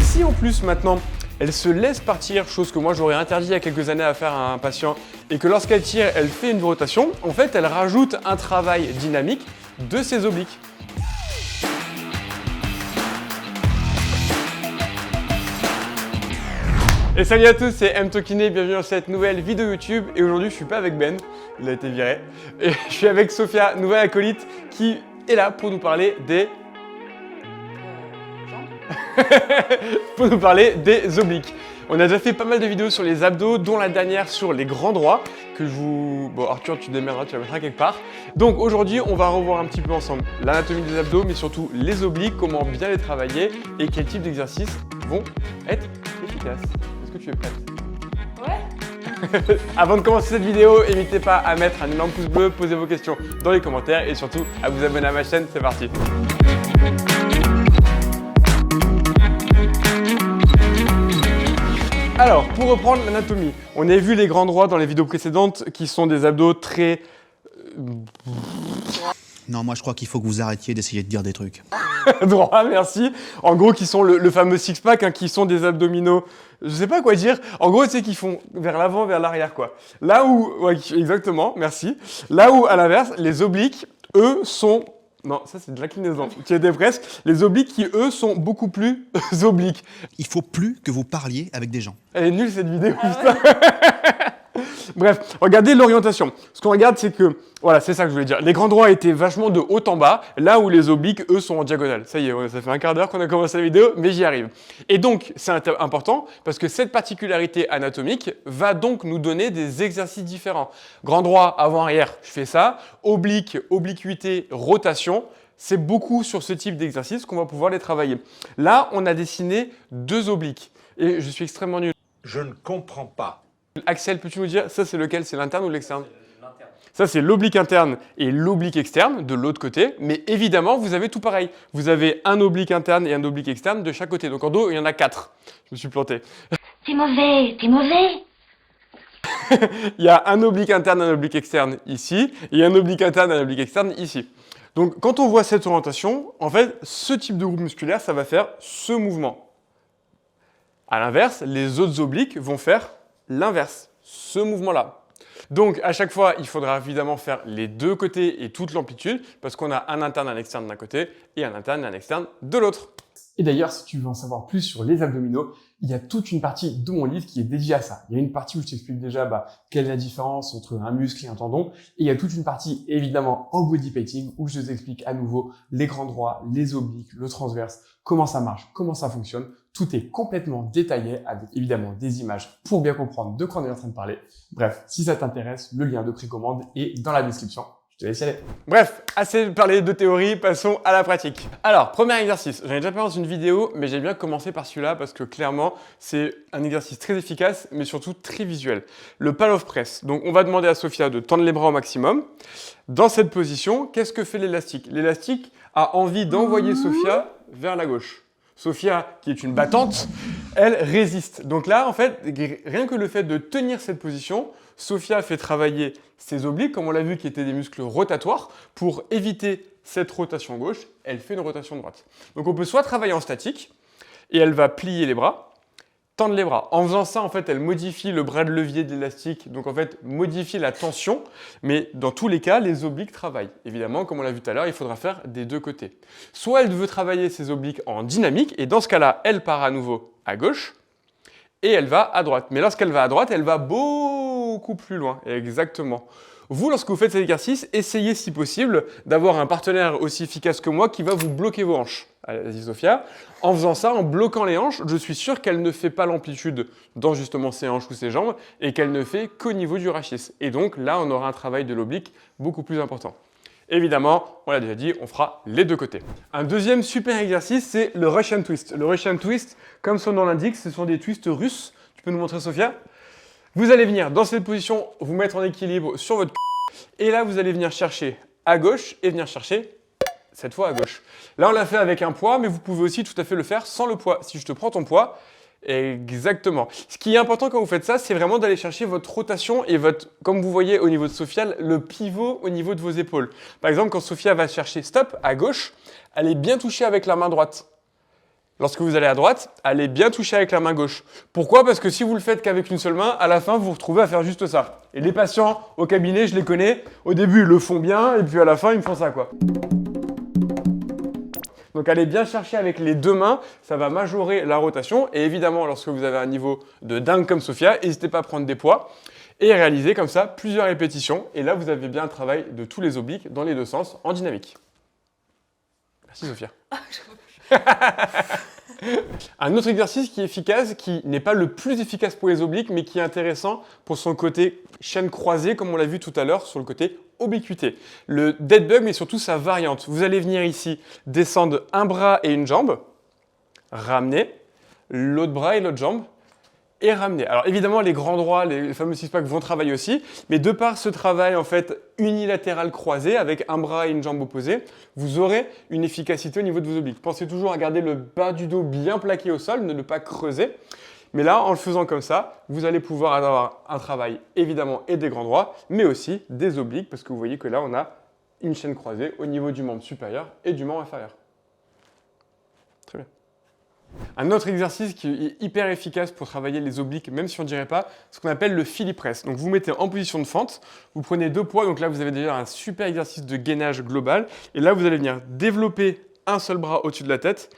si en plus maintenant, elle se laisse partir, chose que moi j'aurais interdit il y a quelques années à faire à un patient, et que lorsqu'elle tire, elle fait une rotation, en fait, elle rajoute un travail dynamique de ses obliques. Et salut à tous, c'est mToKiné, bienvenue dans cette nouvelle vidéo YouTube. Et aujourd'hui, je suis pas avec Ben, il a été viré. Et je suis avec Sophia, nouvelle acolyte, qui est là pour nous parler des... pour nous parler des obliques. On a déjà fait pas mal de vidéos sur les abdos, dont la dernière sur les grands droits, que je vous... Bon, Arthur, tu te démerderas, tu la mettras quelque part. Donc aujourd'hui, on va revoir un petit peu ensemble l'anatomie des abdos, mais surtout les obliques, comment bien les travailler et quels types d'exercices vont être efficaces. Est-ce que tu es prête? Ouais. Avant de commencer cette vidéo, n'hésitez pas à mettre un énorme pouce bleu, poser vos questions dans les commentaires et surtout à vous abonner à ma chaîne, c'est parti. Alors, pour reprendre l'anatomie, on a vu les grands droits dans les vidéos précédentes qui sont des abdos très... Non, moi je crois qu'il faut que vous arrêtiez d'essayer de dire des trucs. droit, merci. En gros, qui sont le fameux six-pack, hein, qui sont des abdominaux... Je sais pas quoi dire. En gros, c'est qu'ils font vers l'avant, vers l'arrière, quoi. Là où... Ouais, exactement, merci. Là où, à l'inverse, les obliques, eux, sont... Non, ça c'est de l'inclinaison. Tu étais presque. Les obliques qui, eux, sont beaucoup plus obliques. Il faut plus que vous parliez avec des gens. Elle est nulle cette vidéo, putain. Bref, regardez l'orientation. Ce qu'on regarde, c'est que, voilà, c'est ça que je voulais dire. Les grands droits étaient vachement de haut en bas, là où les obliques, eux, sont en diagonale. Ça y est, ça fait un quart d'heure qu'on a commencé la vidéo, mais j'y arrive. Et donc, c'est important parce que cette particularité anatomique va donc nous donner des exercices différents. Grand droit, avant-arrière, je fais ça. Oblique, obliquité, rotation. C'est beaucoup sur ce type d'exercice qu'on va pouvoir les travailler. Là, on a dessiné deux obliques. Et je suis extrêmement nul. Je ne comprends pas. Axel, peux-tu nous dire, ça c'est lequel? C'est l'interne ou l'externe? L'interne. Ça c'est l'oblique interne et l'oblique externe de l'autre côté. Mais évidemment, vous avez tout pareil. Vous avez un oblique interne et un oblique externe de chaque côté. Donc en dos, il y en a 4. Je me suis planté. T'es mauvais, t'es mauvais. Il y a un oblique interne, un oblique externe ici. Et un oblique interne, un oblique externe ici. Donc quand on voit cette orientation, en fait, ce type de groupe musculaire, ça va faire ce mouvement. À l'inverse, les autres obliques vont faire l'inverse, ce mouvement-là. Donc, à chaque fois, il faudra évidemment faire les deux côtés et toute l'amplitude parce qu'on a un interne et un externe d'un côté et un interne et un externe de l'autre. Et d'ailleurs, si tu veux en savoir plus sur les abdominaux, il y a toute une partie de mon livre qui est dédiée à ça. Il y a une partie où je t'explique déjà quelle est la différence entre un muscle et un tendon. Et il y a toute une partie, évidemment, en body painting où je t'explique à nouveau les grands droits, les obliques, le transverse, comment ça marche, comment ça fonctionne. Tout est complètement détaillé avec évidemment des images pour bien comprendre de quoi on est en train de parler. Bref, si ça t'intéresse, le lien de précommande est dans la description. Je te laisse y aller. Bref, assez parlé de théorie, passons à la pratique. Alors, premier exercice. J'en ai déjà parlé dans une vidéo, mais j'ai bien commencé par celui-là parce que clairement, c'est un exercice très efficace, mais surtout très visuel. Le pal-off press. Donc, on va demander à Sophia de tendre les bras au maximum. Dans cette position, qu'est-ce que fait l'élastique? L'élastique a envie d'envoyer Sophia vers la gauche. Sophia, qui est une battante, elle résiste. Donc là, en fait, rien que le fait de tenir cette position, Sophia fait travailler ses obliques, comme on l'a vu, qui étaient des muscles rotatoires. Pour éviter cette rotation gauche, elle fait une rotation droite. Donc on peut soit travailler en statique, et elle va plier les bras, tendre les bras. En faisant ça, en fait, elle modifie le bras de levier de l'élastique, donc en fait, modifie la tension, mais dans tous les cas, les obliques travaillent. Évidemment, comme on l'a vu tout à l'heure, il faudra faire des deux côtés. Soit elle veut travailler ses obliques en dynamique, et dans ce cas-là, elle part à nouveau à gauche, et elle va à droite. Mais lorsqu'elle va à droite, elle va beaucoup plus loin. Exactement. Vous, lorsque vous faites cet exercice, essayez si possible d'avoir un partenaire aussi efficace que moi qui va vous bloquer vos hanches. Allez-y Sophia. En faisant ça, en bloquant les hanches, je suis sûr qu'elle ne fait pas l'amplitude dans justement ses hanches ou ses jambes et qu'elle ne fait qu'au niveau du rachis. Et donc là, on aura un travail de l'oblique beaucoup plus important. Évidemment, on l'a déjà dit, on fera les deux côtés. Un deuxième super exercice, c'est le Russian Twist. Le Russian Twist, comme son nom l'indique, ce sont des twists russes. Tu peux nous montrer, Sophia? Vous allez venir dans cette position, vous mettre en équilibre sur votre et là, vous allez venir chercher à gauche et venir chercher cette fois à gauche. Là, on l'a fait avec un poids, mais vous pouvez aussi tout à fait le faire sans le poids. Si je te prends ton poids, exactement. Ce qui est important quand vous faites ça, c'est vraiment d'aller chercher votre rotation et votre, comme vous voyez au niveau de Sophia, le pivot au niveau de vos épaules. Par exemple, quand Sophia va chercher stop à gauche, elle est bien touchée avec la main droite. Lorsque vous allez à droite, allez bien toucher avec la main gauche. Pourquoi? Parce que si vous le faites qu'avec une seule main, à la fin, vous vous retrouvez à faire juste ça. Et les patients au cabinet, je les connais, au début, ils le font bien, et puis à la fin, ils me font ça, quoi. Donc allez bien chercher avec les deux mains, ça va majorer la rotation. Et évidemment, lorsque vous avez un niveau de dingue comme Sophia, n'hésitez pas à prendre des poids et réaliser comme ça plusieurs répétitions. Et là, vous avez bien un travail de tous les obliques dans les deux sens en dynamique. Merci Sophia. Un autre exercice qui est efficace, qui n'est pas le plus efficace pour les obliques, mais qui est intéressant pour son côté chaîne croisée, comme on l'a vu tout à l'heure, sur le côté obliquité. Le dead bug, mais surtout sa variante. Vous allez venir ici, descendre un bras et une jambe, ramener, l'autre bras et l'autre jambe, et ramener. Alors évidemment, les grands droits, les fameux six-pack vont travailler aussi, mais de par ce travail en fait unilatéral croisé avec un bras et une jambe opposée, vous aurez une efficacité au niveau de vos obliques. Pensez toujours à garder le bas du dos bien plaqué au sol, ne le pas creuser. Mais là, en le faisant comme ça, vous allez pouvoir avoir un travail évidemment et des grands droits, mais aussi des obliques, parce que vous voyez que là, on a une chaîne croisée au niveau du membre supérieur et du membre inférieur. Très bien. Un autre exercice qui est hyper efficace pour travailler les obliques, même si on ne dirait pas, ce qu'on appelle le Philly press. Donc vous mettez en position de fente, vous prenez deux poids, donc là vous avez déjà un super exercice de gainage global, et là vous allez venir développer un seul bras au-dessus de la tête,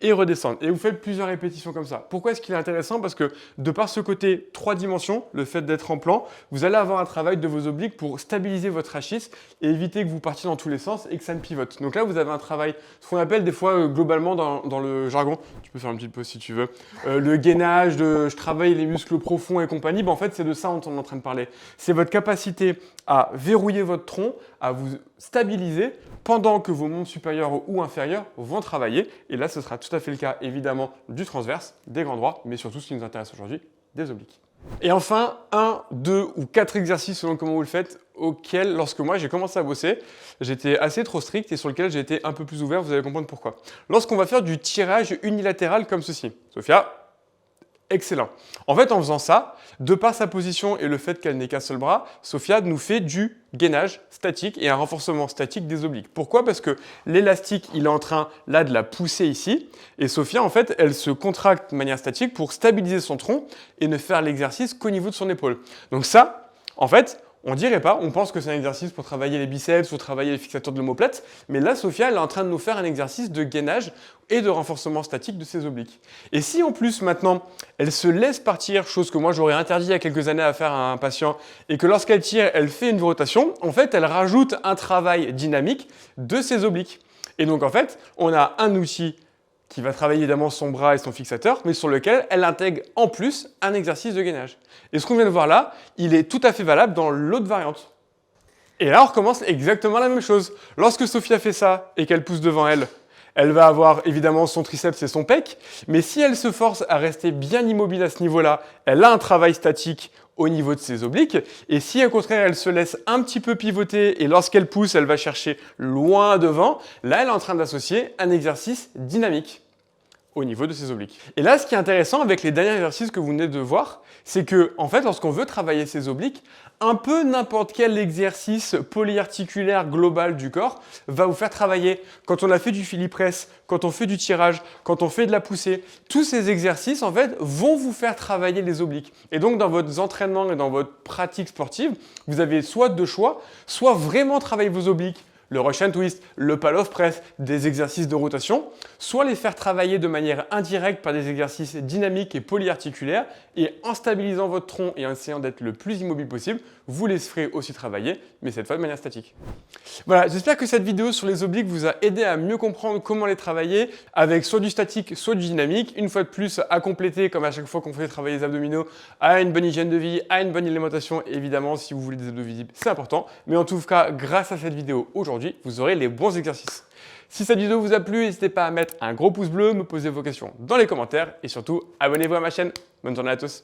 et redescendre. Et vous faites plusieurs répétitions comme ça. Pourquoi est-ce qu'il est intéressant? Parce que de par ce côté 3 dimensions, le fait d'être en plan, vous allez avoir un travail de vos obliques pour stabiliser votre rachis et éviter que vous partiez dans tous les sens et que ça ne pivote. Donc là, vous avez un travail, ce qu'on appelle des fois globalement dans le jargon, tu peux faire une petite pause si tu veux, le gainage, je travaille les muscles profonds et compagnie, en fait c'est de ça dont on est en train de parler. C'est votre capacité à verrouiller votre tronc, à vous stabiliser pendant que vos membres supérieurs ou inférieurs vont travailler. Et là, ce sera tout à fait le cas, évidemment, du transverse, des grands droits, mais surtout, ce qui nous intéresse aujourd'hui, des obliques. Et enfin, 1, 2 ou 4 exercices, selon comment vous le faites, auxquels, lorsque moi, j'ai commencé à bosser, j'étais assez trop strict et sur lequel j'ai été un peu plus ouvert, vous allez comprendre pourquoi. Lorsqu'on va faire du tirage unilatéral comme ceci. Sophia, excellent. En fait, en faisant ça, de par sa position et le fait qu'elle n'ait qu'un seul bras, Sophia nous fait du gainage statique et un renforcement statique des obliques. Pourquoi? Parce que l'élastique, il est en train là de la pousser ici, et Sophia, en fait, elle se contracte de manière statique pour stabiliser son tronc et ne faire l'exercice qu'au niveau de son épaule. Donc ça, en fait, on dirait pas, on pense que c'est un exercice pour travailler les biceps ou travailler les fixateurs de l'omoplate, mais là, Sophia, elle est en train de nous faire un exercice de gainage et de renforcement statique de ses obliques. Et si en plus, maintenant, elle se laisse partir, chose que moi j'aurais interdit il y a quelques années à faire à un patient, et que lorsqu'elle tire, elle fait une rotation, en fait, elle rajoute un travail dynamique de ses obliques. Et donc, en fait, on a un outil qui va travailler évidemment son bras et son fixateur, mais sur lequel elle intègre en plus un exercice de gainage. Et ce qu'on vient de voir là, il est tout à fait valable dans l'autre variante. Et là, on recommence exactement la même chose. Lorsque Sophia fait ça et qu'elle pousse devant elle, elle va avoir évidemment son triceps et son pec, mais si elle se force à rester bien immobile à ce niveau-là, elle a un travail statique au niveau de ses obliques, et si au contraire elle se laisse un petit peu pivoter et lorsqu'elle pousse, elle va chercher loin devant, là elle est en train d'associer un exercice dynamique au niveau de ses obliques. Et là, ce qui est intéressant avec les derniers exercices que vous venez de voir, c'est que, en fait, lorsqu'on veut travailler ses obliques, un peu n'importe quel exercice polyarticulaire global du corps va vous faire travailler. Quand on a fait du Philly press, quand on fait du tirage, quand on fait de la poussée, tous ces exercices, en fait, vont vous faire travailler les obliques. Et donc, dans votre entraînement et dans votre pratique sportive, vous avez soit deux choix, soit vraiment travailler vos obliques, le Russian twist, le pull-off press, des exercices de rotation, soit les faire travailler de manière indirecte par des exercices dynamiques et polyarticulaires, et en stabilisant votre tronc et en essayant d'être le plus immobile possible, vous les ferez aussi travailler, mais cette fois de manière statique. Voilà, j'espère que cette vidéo sur les obliques vous a aidé à mieux comprendre comment les travailler, avec soit du statique, soit du dynamique. Une fois de plus, à compléter, comme à chaque fois qu'on fait travailler les abdominaux, à une bonne hygiène de vie, à une bonne alimentation, évidemment, si vous voulez des abdos visibles, c'est important. Mais en tout cas, grâce à cette vidéo aujourd'hui, vous aurez les bons exercices. Si cette vidéo vous a plu, n'hésitez pas à mettre un gros pouce bleu, me poser vos questions dans les commentaires et surtout, abonnez-vous à ma chaîne. Bonne journée à tous.